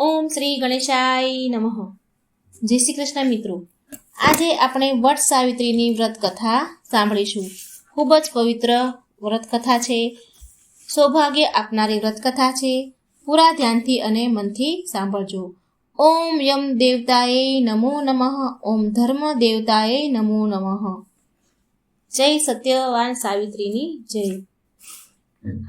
ઓમ શ્રી ગણેશાય નમઃ. જય શ્રી કૃષ્ણ મિત્રો. આજે આપણે વટ સાવિત્રીની વ્રત કથા સાંભળીશું. ખૂબ જ પવિત્ર વ્રત કથા છે. સૌભાગ્ય આપનારી વ્રત કથા છે. પૂરા ધ્યાનથી અને મનથી સાંભળજો. ઓમ યમ દેવતાએ નમો નમઃ. ઓમ ધર્મ દેવતાએ નમો નમઃ. જય સત્યવાન સાવિત્રીની જય.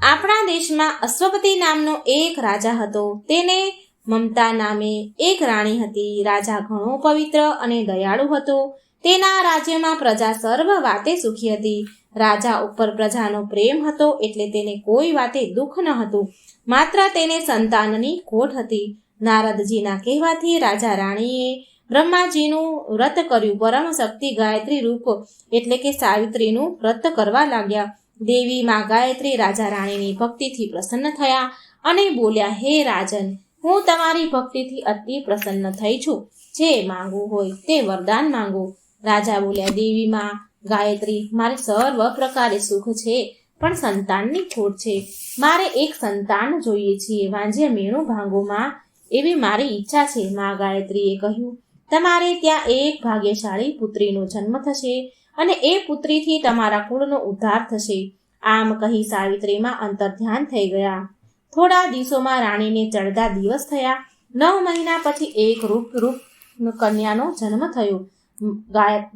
આપણા દેશમાં અશ્વપતિ નામનો એક રાજા હતો. તેને મમતા નામે એક રાણી હતી. રાજા ઘણો પવિત્ર અને દયાળુ હતો. તેના રાજ્યમાં પ્રજા સર્વ વાતે સુખી હતી. રાજા ઉપર પ્રજાનો પ્રેમ હતો, એટલે તેને કોઈ વાતે દુઃખ ન હતું. માત્ર તેને સંતાનની ખોટ હતી. નારદજીના કહેવાથી રાજા રાણીએ બ્રહ્માજીનું વ્રત કર્યું. પરમ શક્તિ ગાયત્રી રૂપ એટલે કે સાવિત્રીનું વ્રત કરવા લાગ્યા. દેવી માં ગાયત્રી રાજા રાણીની ભક્તિથી પ્રસન્ન થયા અને બોલ્યા, હે રાજન, હું તમારી ભક્તિથી અતિ પ્રસન્ન થઈ છું. જે માંગવું હોય તે વરદાન માંગો. રાજા બોલ્યા, દેવી માં ગાયત્રી, મારે સર્વ પ્રકારે સુખ છે, પણ સંતાનની ખોટ છે. મારે એક સંતાન જોઈએ છીએ. વાંજ્યા મેણું ભાંગોમાં એવી મારી ઈચ્છા છે. માં ગાયત્રીએ કહ્યું, તમારે ત્યાં એક ભાગ્યશાળી પુત્રીનો જન્મ થશે અને એ પુત્રીથી તમારા કુળનો ઉદ્ધાર થશે. આમ કહી સાવિત્રીમાં અંતર્ધ્યાન થઈ ગયા. થોડા દિવસોમાં રાણીને ચડતા દિવસ થયા. 9 મહિના પછી એક રૂપ કન્યાનો જન્મ થયો.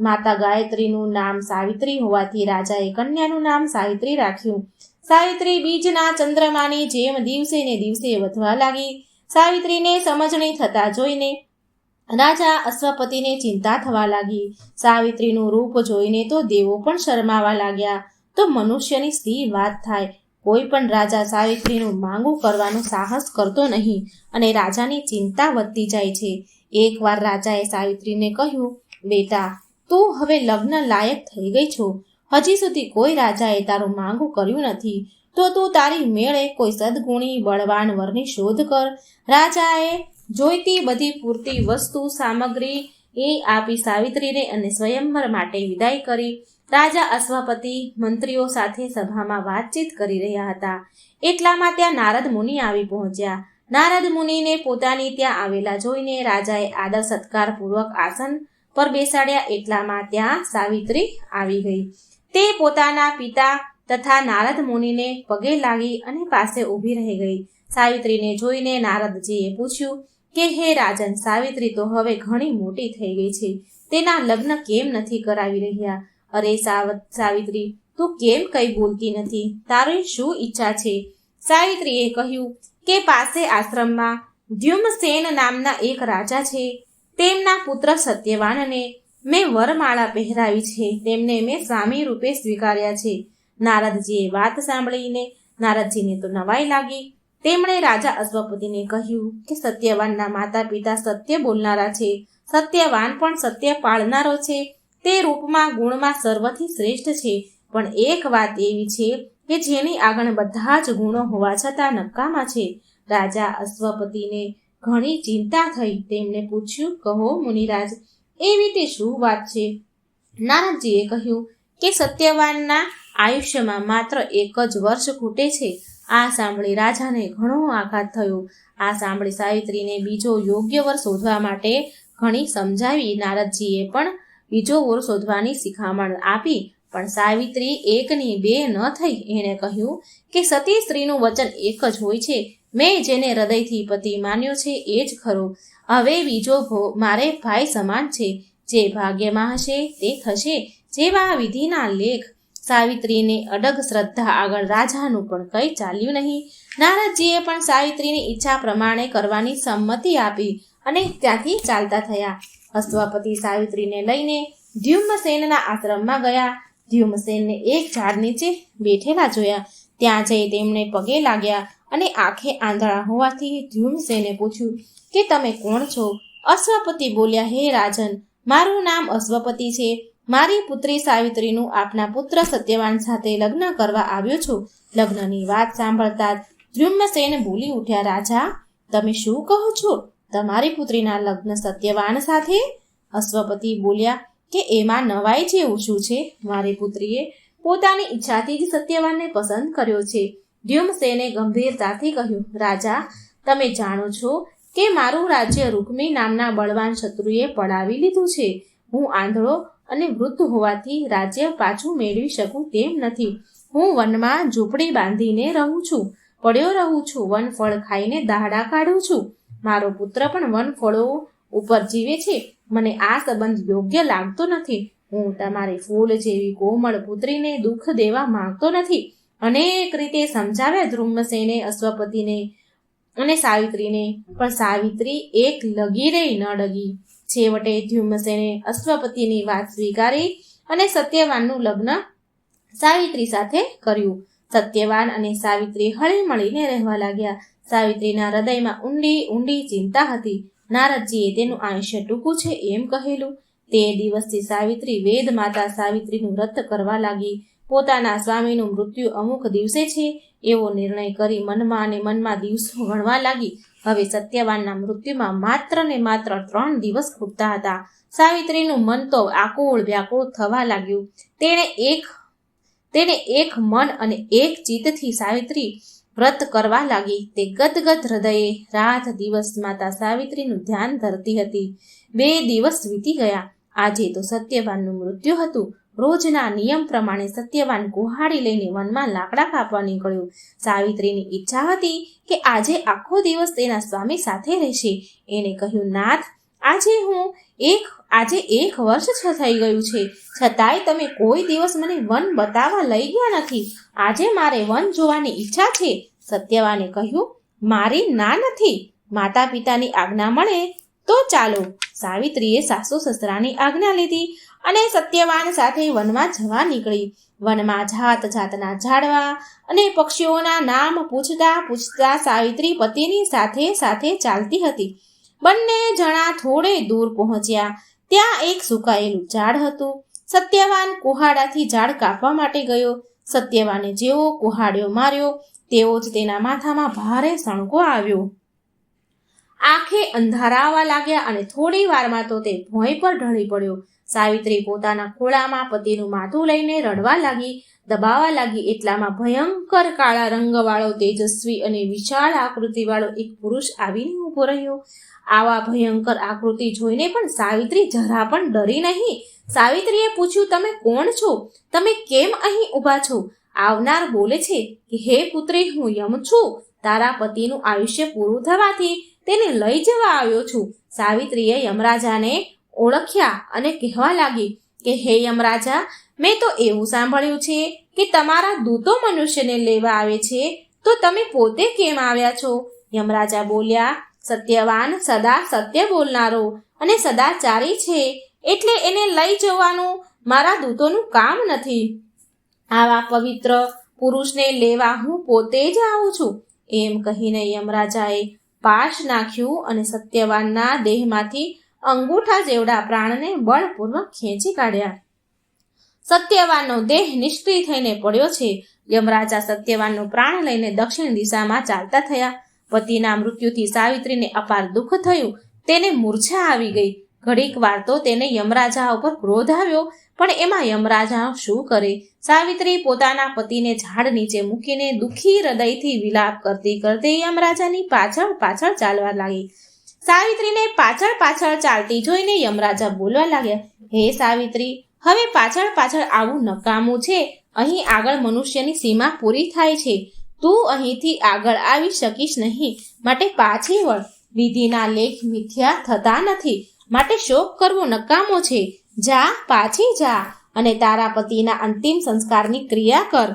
માતા ગાયત્રીનું નામ સાવિત્રી હોવાથી રાજાએ કન્યાનું નામ સાવિત્રી રાખ્યું. સાવિત્રી બીજના ચંદ્રમાની જેમ દિવસે ને દિવસે વધવા લાગી. સાવિત્રીને સમજણી થતા જોઈને રાજા અશ્વપતિને ચિંતા થવા લાગી. સાવિત્રીનું રૂપ જોઈને તો દેવો પણ શરમાવા લાગ્યા. તો મનુષ્યની સી વાત થાય. કોઈ પણ રાજા સાવિત્રીનું માંગું કરવાનું સાહસ કરતો નહીં અને રાજાની ચિંતા વધતી જાય છે. એકવાર રાજાએ સાવિત્રીને કહ્યું, બેટા, તું હવે લગ્ન લાયક થઈ ગઈ છો. હજી સુધી કોઈ રાજાએ તારું માંગું કર્યું નથી, તો તું તારી મેળે કોઈ સદગુણી બળવાન વરની શોધ કર. રાજાએ જોઈતી બધી પૂરતી વસ્તુ સામગ્રી એ આપી સાવિત્રીને અને સ્વયંવર માટે વિદાય કરી. રાજા અશ્વપતિ મંત્રીઓ સાથે સભામાં વાતચીત કરી રહ્યા હતા. એટલામાં ત્યાં નારદ મુનિ આવી પહોંચ્યા. નારદ મુનિને પોતાની ત્યાં આવેલા જોઈને રાજાએ આદર સત્કાર પૂર્વક આસન પર બેસાડ્યા. એટલામાં ત્યાં સાવિત્રી આવી ગઈ. તે પોતાના પિતા તથા નારદ મુનિને પગે લાગી અને પાસે ઊભી રહી ગઈ. સાવિત્રીને જોઈને નારદજીએ પૂછ્યું કે, હે રાજન, સાવિત્રી તો હવે ઘણી મોટી થઈ ગઈ છે. તેના લગ્ન કેમ નથી કરાવી રહ્યા? અરે સાવિત્રી, તું કેમ કઈ બોલતી નથી? તારી શું ઈચ્છા છે? સાવિત્રીએ કહ્યું કે પાસે આશ્રમમાં દ્યુમસેન નામના એક રાજા છે. તેમના પુત્ર સત્યવાનને મેં વરમાળા પહેરાવી છે. તેમને મેં સ્વામી રૂપે સ્વીકાર્યા છે. નારદજીએ વાત સાંભળીને નારદજીને તો નવાઈ લાગી. તેમણે રાજા અશ્વપતિને કહ્યું કે સત્યવાનના માતા પિતા સત્ય બોલનારા છે. સત્યવાન પણ સત્ય પાળનારો છે. તે રૂપમાં ગુણમાં સર્વથી શ્રેષ્ઠ છે. પણ એક વાત એવી છે કે જેની આગળ બધા જ ગુણો હોવા છતાં નકામા છે. રાજા અશ્વપતિને ઘણી ચિંતા થઈ. તેમને પૂછ્યું, કહો મુનિરાજ, એવી તે શું વાત છે? નારદજીએ કહ્યું કે સત્યવાનના આયુષ્યમાં માત્ર 1 જ વર્ષ ખૂટે છે. આ સાંભળી રાજાને ઘણો આઘાત થયો. આ સાંભળી સાવિત્રીને બીજો યોગ્ય વર શોધવા માટે ઘણી સમજાવી. નારદજીએ પણ બીજો વર શોધવાની શિખામણ આપી. પણ સાવિત્રી 1ની 2 ન થઈ. એણે કહ્યું કે સતી સ્ત્રીનું વચન એક જ હોય છે. મેં જેને હૃદયથી પતિ માન્યો છે એ જ ખરો. હવે બીજો મારે ભાઈ સમાન છે. જે ભાગ્યમાં હશે તે થશે. જેવા વિધિના લેખ. સાવિત્રીને અડગ શ્રદ્ધા આગળ રાજાનું પણ કંઈ ચાલ્યું નહીં. નારદજીએ પણ સાવિત્રીની ઈચ્છા પ્રમાણે કરવાની સંમતિ આપી અને ત્યાંથી ચાલતા થયા. અશ્વપતિ સાવિત્રીને લઈને દ્યુમસેનના આશ્રમમાં ગયા. દ્યુમસેનને એક ઝાડ નીચે બેઠેલા જોયા. ત્યાં જઈ તેમને પગે લાગ્યા અને આંખે આંધળા હોવાથી દ્યુમસેને પૂછ્યું કે તમે કોણ છો? અશ્વપતિ બોલ્યા, હે રાજન, મારું નામ અશ્વપતિ છે. મારી પુત્રી સાવિત્રીનું આપના પુત્ર સત્યવાન સાથે લગ્ન કરવા આવ્યો છું. લગ્નની વાત સાંભળતા જ દ્યુમસેન બોલી ઉઠ્યા, રાજા, તમે શું કહો છો? તમારી પુત્રીના લગ્ન સત્યવાન સાથે? અશ્વપતિ બોલ્યા કે એમાં નવાઈ જેવું શું છે? મારી પુત્રીએ પોતાની ઈચ્છાથી જ સત્યવાનને પસંદ કર્યો છે. દ્યુમસેને ગંભીરતાથી કહ્યું, રાજા, તમે જાણો છો કે મારું રાજ્ય રૂકમી નામના બળવાન શત્રુએ પડાવી લીધું છે. હું આંધળો અને વૃદ્ધ હોવાથી રાજ્ય પાછું મેળવી શકું તેમ નથી. હું વનમાં ઝૂંપડી બાંધીને રહું છું, પડ્યો રહું છું, વનફળ ખાઈને દાડા કાઢું છું. મારો પુત્ર પણ વનફળો ઉપર જીવે છે. મને આ સંબંધ યોગ્ય લાગતો નથી. હું તમારી ફૂલ જેવી કોમળ પુત્રીને દુઃખ દેવા માંગતો નથી. અનેક રીતે સમજાવ્યા ધ્રુમસેને અશ્વપતિને અને સાવિત્રીને, પણ સાવિત્રી એક લગીરે ન ડગી. છેવટે ધ્યુમસેને અશ્વપતિની વાત સ્વીકારી અને સત્યવાનનું લગ્ન સાવિત્રી સાથે કર્યું. સત્યવાન અને સાવિત્રી હળી મળીને રહેવા લાગ્યા. સાવિત્રીના હૃદયમાં ઊંડી ઊંડી ચિંતા હતી. નારદજીએ તેનું આયુષ્ય ટૂંકું છે એમ કહેલું. તે દિવસથી સાવિત્રી વેદ માતા સાવિત્રીનું વ્રત કરવા લાગી. પોતાના સ્વામીનું મૃત્યુ અમુક દિવસે છે એવો નિર્ણય કરી મનમાં અને મનમાં દિવસો ગણવા લાગી. હવે સત્યવાનના મૃત્યુમાં માત્ર ને માત્ર 3 દિવસ ખૂટતા હતા. સાવિત્રીનું મન તો આકુળ વ્યાકુળ થવા લાગ્યું. તેને એક મન અને એક ચિત્તથી સાવિત્રી વ્રત કરવા લાગી. તે ગદગદ હૃદયે રાત દિવસ માતા સાવિત્રીનું ધ્યાન ધરતી હતી. 2 દિવસ વીતી ગયા. આજે તો સત્યવાનનું મૃત્યુ હતું. રોજના નિયમ પ્રમાણે સત્યવાન કુહાડી લઈને વનમાં લાકડા કાપવા નીકળ્યો. સાવિત્રીની ઈચ્છા હતી કે આજે આખો દિવસ તેના સ્વામી સાથે રહેશે. એને કહ્યું, નાથ, આજે 1 વર્ષ થઈ ગયું છે, છતાંય તમે કોઈ દિવસ મને વન બતાવવા લઈ ગયા નથી. આજે મારે વન જોવાની ઈચ્છા છે. સત્યવાને કહ્યું, મારી ના નથી. માતા પિતાની આજ્ઞા મળે તો ચાલો. સાવિત્રીએ સાસુ સસરાની આજ્ઞા લીધી અને સત્યવાન સાથે વનમાં જવા નીકળી. વનમાં જાત જાતના ઝાડવા અને પક્ષીઓના નામ પૂછતા સાવિત્રી પતિની સાથે ચાલતી હતી. બંને જણા થોડે દૂર પહોંચ્યા. ત્યાં એક સુકાયેલું ઝાડ હતું. સત્યવાન કુહાડાથી ઝાડ કાપવા માટે ગયો. સત્યવાને જેવો કુહાડ્યો માર્યો તેવો જ તેના માથામાં ભારે સણકો આવ્યો. આંખે અંધારા આવવા લાગ્યા અને થોડી વારમાં તો તે ભોંય પર ઢળી પડ્યો. સાવિત્રી પોતાના ખોળામાં પતિનું માથું લઈને રડવા લાગી, દબાવવા લાગી. એટલામાં ભયંકર કાળા રંગવાળો, તેજસ્વી અને વિશાળ આકૃતિવાળો એક પુરુષ આવીને ઊભો રહ્યો. આવા ભયંકર આકૃતિ જોઈને પણ સાવિત્રી જરા પણ ડરી નહીં. સાવિત્રીએ પૂછ્યું, તમે કોણ છો? તમે કેમ અહીં ઊભા છો? આવનાર બોલે છે કે, હે પુત્રી, હું યમ છું. તારા પતિનું આયુષ્ય પૂરું થવાથી તેને લઈ જવા આવ્યો છું. સાવિત્રીએ યમરાજાને ઓળખ્યા અને કહેવા લાગી કે, હે યમરાજા, મેં તો એવું સાંભળ્યું છે કે તમારા દૂતો મનુષ્યને લેવા આવે છે, તો તમે પોતે કેમ આવ્યા છો? યમરાજા બોલ્યા, સત્યવાન સદા સત્ય બોલનારો અને સદાચારી છે, એટલે એને લઈ જવાનું મારા દૂતોનું કામ નથી. આવા પવિત્ર પુરુષને લેવા હું પોતે જ આવું છું. એમ કહીને યમરાજાએ પાશ નાખ્યું અને સત્યવાનના દેહમાંથી અંગૂઠા જેવડા પ્રાણને બળપૂર્વક ખેંચી કાઢ્યા. સત્યવાનનો દેહ નિષ્ક્રિય થઈને પડ્યો છે. યમરાજા સત્યવાનનો પ્રાણ લઈને દક્ષિણ દિશામાં ચાલતા થયા. પતિના મૃત્યુથી સાવિત્રીને અપાર દુઃખ થયું. તેને મૂર્છા આવી ગઈ. ઘડીક વાર તો તેને યમરાજા ઉપર ક્રોધ આવ્યો, પણ એમાં યમરાજા શું કરે? સાવિત્રી પોતાના પતિને ઝાડ નીચે મૂકીને દુઃખી હૃદયથી વિલાપ કરતી કરતી યમરાજાની પાછળ ચાલવા લાગી. સાવિત્રીને પાછળ ચાલતી જોઈને યમરાજા બોલવા લાગ્યા, હે સાવિત્રી, હવે પાછળ આવું નકામું છે. અહીં આગળ મનુષ્યની સીમા પૂરી થાય છે. તું અહીંથી આગળ આવી શકીશ નહીં, માટે પાછી વળ. વિધિના લેખ મિથ્યા થતા નથી, માટે શોક કરવો નકામો છે. જા, પાછી જા અને તારા પતિના અંતિમ સંસ્કારની ક્રિયા કર.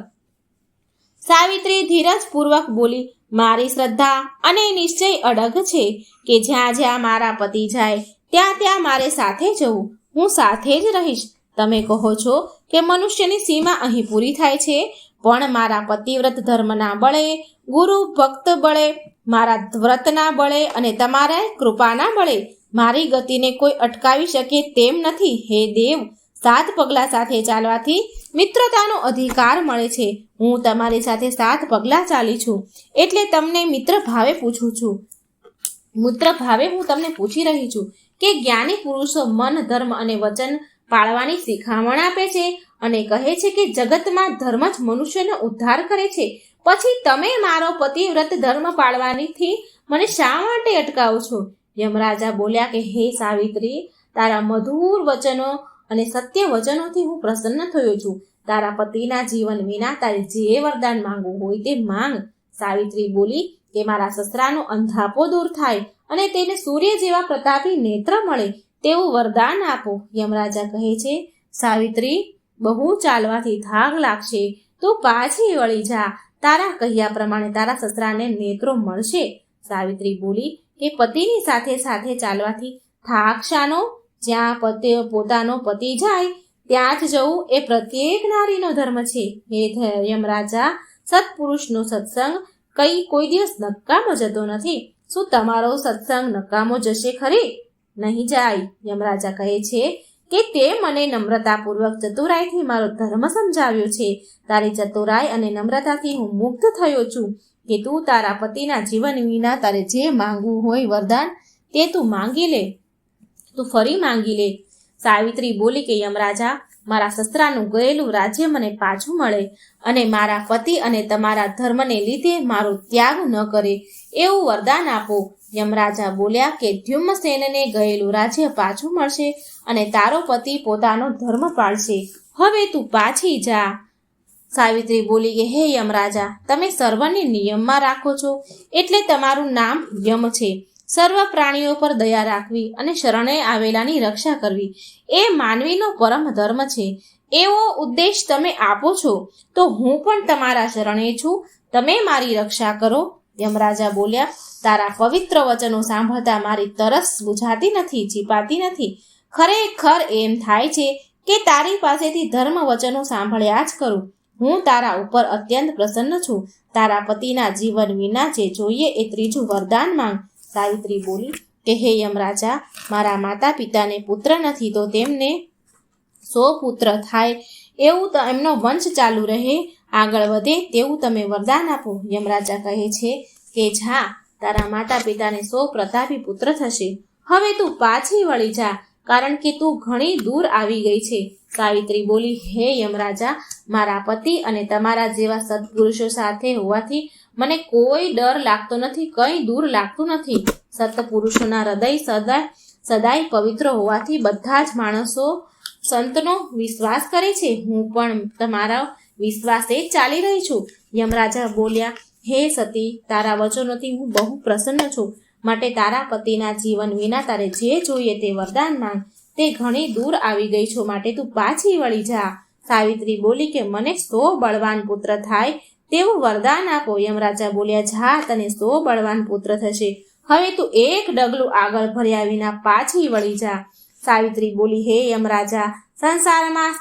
સાવિત્રી ધીરજપૂર્વક બોલી, મારી શ્રદ્ધા અને નિશ્ચય અડગ છે કે જ્યાં જ્યાં મારા પતિ જાય ત્યાં મારે સાથે જવું. હું સાથે જ રહીશ. તમે કહો છો કે મનુષ્યની સીમા અહીં પૂરી થાય છે, પણ મારા પતિવ્રત ધર્મના બળે, ગુરુ ભક્ત બળે, મારા વ્રતના બળે અને તમારા કૃપાના બળે મારી ગતિને કોઈ અટકાવી શકે તેમ નથી. હે દેવ, 7 પગલાં સાથે ચાલવાથી મિત્રતાનો અધિકાર મળે છે. હું તમારી સાથે 7 પગલાં ચાલી છું, એટલે તમને મિત્ર ભાવે પૂછું છું. મિત્ર ભાવે હું તમને પૂછી રહી છું કે જ્ઞાની પુરુષો મન, ધર્મ અને વચન પાળવાની શિખામણ આપે છે અને કહે છે કે જગતમાં ધર્મ જ મનુષ્યનો ઉદ્ધાર કરે છે. પછી તમે મારો પતિવ્રત ધર્મ પાળવાથી મને શા માટે અટકાવો છો? યમરાજા બોલ્યા કે હે સાવિત્રી, તારા મધુર વચનો અને સત્ય વચનોથી હું પ્રસન્ન થયો છું. તારા પતિના જીવન વિના તારે જે વરદાન માંગવું હોય તે માંગ. સાવિત્રી બોલી કે મારા સસરાનો અંધાપો દૂર થાય અને તેને સૂર્ય જેવા પ્રતાપી નેત્ર મળે તેવું વરદાન આપો. યમરાજા કહે છે, સાવિત્રી, બહુ ચાલવાથી થાક લાગશે, તું પાછી વળી જા. તારા કહ્યા પ્રમાણે તારા સસરાને નેત્રો મળશે. સાવિત્રી બોલી કે પતિની સાથે સાથે ચાલવાથી થાક શાનો? જ્યાં પોતાનો પતિ જાય ત્યાં જ જવું એ પ્રત્યેક નારીનો ધર્મ છે. હે યમરાજા, સત્પુરુષનો સત્સંગ કોઈ દિવસ નકામો જતો નથી. શું તમારો સત્સંગ નકામો જશે ખરી? નહીં જાય. યમરાજા કહે છે કે તે મને નમ્રતાપૂર્વક ચતુરાઈથી મારો ધર્મ સમજાવ્યો છે. તારી ચતુરાઈ અને નમ્રતાથી હું મુગ્ધ થયો છું કે તું તારા પતિના જીવન વિના તારે જે માંગવું હોય વરદાન તે તું માંગી લે, તું ફરી માંગી લે. સાવિત્રી બોલી કે યમરાજા, મારા સસરાનું ગયેલું રાજ્ય મને પાછું મળે અને મારા પતિ અને તમારા ધર્મને લીધે મારો ત્યાગ ન કરે એવું વરદાન આપો. યમરાજા બોલ્યા કે ધ્યુમ્નસેનને ગયેલું રાજ્ય પાછું મળશે અને તારો પતિ પોતાનો ધર્મ પાળશે. હવે તું પાછી જા. સાવિત્રી બોલી કે હે યમરાજા, તમે સર્વને નિયમમાં રાખો છો એટલે તમારું નામ યમ છે. સર્વ પ્રાણીઓ પર દયા રાખવી અને શરણે આવેલાની રક્ષા કરવી એ માનવીનો પરમ ધર્મ છે. એવો ઉપદેશ તમે આપો છો તો હું પણ તમારા શરણે છું, તમે મારી રક્ષા કરો. યમરાજા બોલ્યા, તારા પવિત્ર વચનો સાંભળતા મારી તરસ બુઝાતી નથી, છીપાતી નથી. ખરેખર એમ થાય છે કે તારી પાસેથી ધર્મ વચનો સાંભળ્યા જ કરું. હું તારા ઉપર અત્યંત પ્રસન્ન છું. તારા પતિના જીવન વિના જે જોઈએ એ ત્રીજું વરદાન માંગ. સાવિત્રી બોલી કે હે યમરાજા, મારા માતા પિતાને પુત્ર નથી તો તેમને 100 પુત્ર થાય એવું એમનો વંશ ચાલુ રહે, આગળ વધે તેવું તમે વરદાન આપો. યમરાજા કહે છે કે જા, તારા માતા પિતાને 100 પ્રતાપી પુત્ર થશે. હવે તું પાછી વળી જા, કારણ કે તું ઘણી દૂર આવી ગઈ છે. સાવિત્રી બોલી, હે યમરાજા, મારા પતિ અને તમારા જેવા સત્પુરુષો સાથે હોવાથી મને કોઈ ડર લાગતો નથી, કંઈ દૂર લાગતું નથી. સત્પુરુષોના હૃદય સદાય પવિત્ર હોવાથી બધા જ માણસો સંતનો વિશ્વાસ કરે છે. હું પણ તમારા વિશ્વાસે જ ચાલી રહી છું. યમરાજા બોલ્યા, હે સતી, તારા વચનોથી હું બહુ પ્રસન્ન છું, માટે તારા પતિના જીવન વિના તારે જે જોઈએ તે વરદાન માંગ. તે ઘણી દૂર આવી ગઈ છો, માટે તું પાછી વળી જા. સાવિત્રી બોલી કે મને 100 બળવાન પુત્ર થાય તેવું વરદાન આપો. યમરાજા બોલ્યા, જા, તને 100 બળવાન પુત્ર થશે. હવે તું એક ડગલું આગળ ભર્યા વિના પાછી વળી જા. સાવિત્રી બોલી, હે યમરાજા, સંસારમાં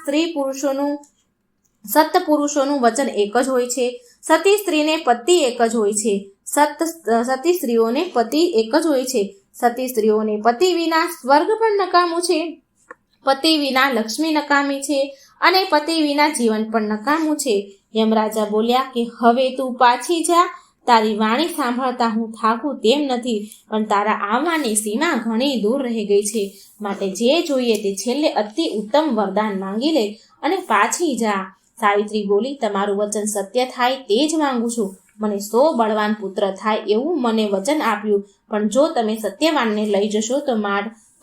સત્પુરુષોનું વચન એક જ હોય છે. સતી સ્ત્રીને પતિ એક જ હોય છે. સતી સ્ત્રીઓને પતિ એક જ હોય છે. સતી સ્ત્રીઓને પતિ વિના સ્વર્ગ પણ નકામું છે, પતિ વિના લક્ષ્મી નકામી છે અને પતિ વિના જીવન પણ નકામું છે. યમરાજા બોલ્યા કે હવે તું પાછી જા. તારી વાણી સાંભળતા હું થાકું તેમ નથી, પણ તારા આવવાની સીમા ઘણી દૂર રહી ગઈ છે, માટે જે જોઈએ તે છેલ્લે અતિ ઉત્તમ વરદાન માંગી લે અને પાછી જા. સાવિત્રી બોલી, તમારું વચન સત્ય થાય તે જ માંગુ છું. મને 100 બળવાન પુત્ર થાય એવું મને વચન આપ્યું, પણ જો તમે સત્યવાનને લઈ જશો તો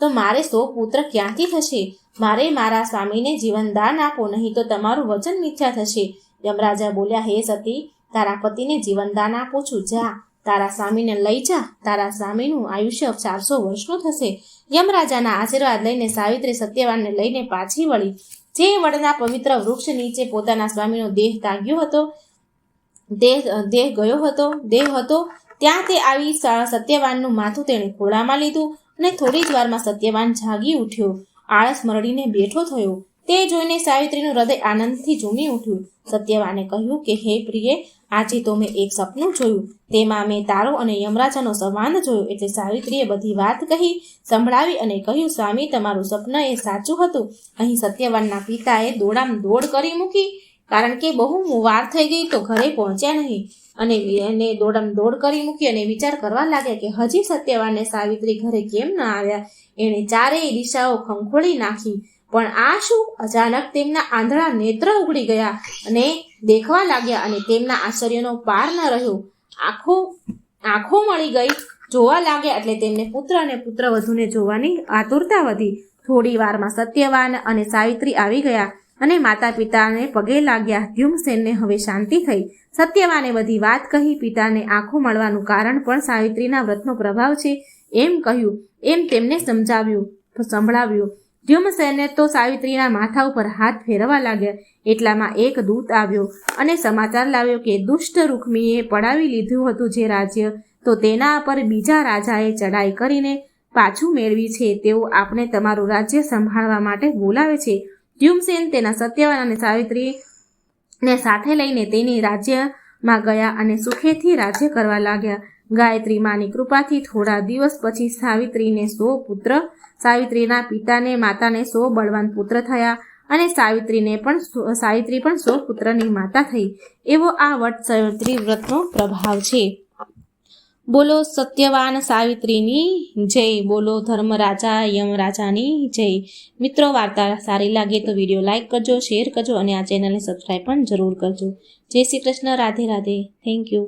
મારે 100 પુત્ર ક્યાંથી થશે? મારે મારા સ્વામીને જીવનદાન આપો, નહીં તો તમારું વચન મિથ્યા થશે. યમરાજા બોલ્યા, હે સતી, તારા પતિને જીવનદાન આપું છું, જા, તારા સ્વામીને લઈ જા. તારા સ્વામીનું આયુષ્ય 400 વર્ષનું થશે. યમરાજાના આશીર્વાદ લઈને સાવિત્રી સત્યવાનને લઈને પાછી વળી. જે વડના પવિત્ર વૃક્ષ નીચે પોતાના સ્વામીનો દેહ તાગ્યો હતો, દેહ હતો ત્યાં તે આવી સત્યવાનનું માથું તેણે ખોળામાં લીધું અને થોડી જ વારમાં સત્યવાન જાગી ઉઠ્યો, આળસ મરડીને બેઠો થયો. તે જોઈને સાવિત્રીનું હૃદય આનંદથી ઝૂમી ઉઠ્યું. સત્યવાને કહ્યું કે હે પ્રિય, આજે તો મેં એક સપનું જોયું, તેમાં મેં તારો અને યમરાજાનો સંવાદ જોયો. એટલે સાવિત્રીએ બધી વાત કહી સંભળાવી અને કહ્યું, સ્વામી, તમારું સપન એ સાચું હતું. અહીં સત્યવાનના પિતાએ દોડ કરી મૂકી, કારણ કે બહુ વાર થઈ ગઈ તો ઘરે પહોંચ્યા નહીં, અને એને દોડ કરી મૂકી અને વિચાર કરવા લાગ્યા કે હજી સત્યવાનને સાવિત્રી ઘરે કેમ ન આવ્યા. એણે ચારેય દિશાઓ ખંખોળી નાખી, પણ આ શું? અચાનક તેમના આંધળા નેત્ર ઉઘડી ગયા અને દેખવા લાગ્યા અને તેમના આશ્ચર્યનો પાર ન રહ્યો. આંખો મળી ગઈ જોવા લાગ્યા એટલે તેમને પુત્ર અને પુત્રવધૂને જોવાની આતુરતા વધી. થોડી વારમાં સત્યવાન અને સાવિત્રી આવી ગયા અને માતા પિતાને પગે લાગ્યા. ધ્યુમસેનને હવે શાંતિ થઈ. સત્યવાને બધી વાત કહી. પિતાને આંખો મળવાનું કારણ પણ સાવિત્રીના વ્રતનો પ્રભાવ છે એમ કહ્યું. એમ તેમને સંભળાવ્યું. ધ્યુમસેને તો સાવિત્રીના માથા ઉપર હાથ ફેરવા લાગ્યા. એટલામાં એક દૂત આવ્યો અને સમાચાર લાવ્યો કે દુષ્ટ રૂક્મીએ પડાવી લીધું હતું જે રાજ્ય, તો તેના પર બીજા રાજાએ ચડાઈ કરીને પાછું મેળવી છે. તેઓ આપણે તમારું રાજ્ય સંભાળવા માટે બોલાવે છે. ધ્યુમસેન તેના સત્યવાન અને સાવિત્રીને સાથે લઈને તેની રાજ્યમાં ગયા અને સુખેથી રાજ્ય કરવા લાગ્યા. ગાયત્રી માની કૃપાથી થોડા દિવસ પછી સાવિત્રીને 100 પુત્ર, સાવિત્રીના પિતાને માતાને 100 બળવાન પુત્ર થયા અને સાવિત્રી પણ 100 પુત્રની માતા થઈ. એવો આ વટ સાવિત્રી વ્રતનો પ્રભાવ છે. બોલો સત્યવાન સાવિત્રીની જય. બોલો ધર્મરાજા યમરાજાની જય. મિત્રો, વાર્તા સારી લાગે તો વિડીયો લાઇક કરજો, શેર કરજો અને આ ચેનલને સબસ્ક્રાઈબ પણ જરૂર કરજો. જય શ્રી કૃષ્ણ. રાધે રાધે. Thank you.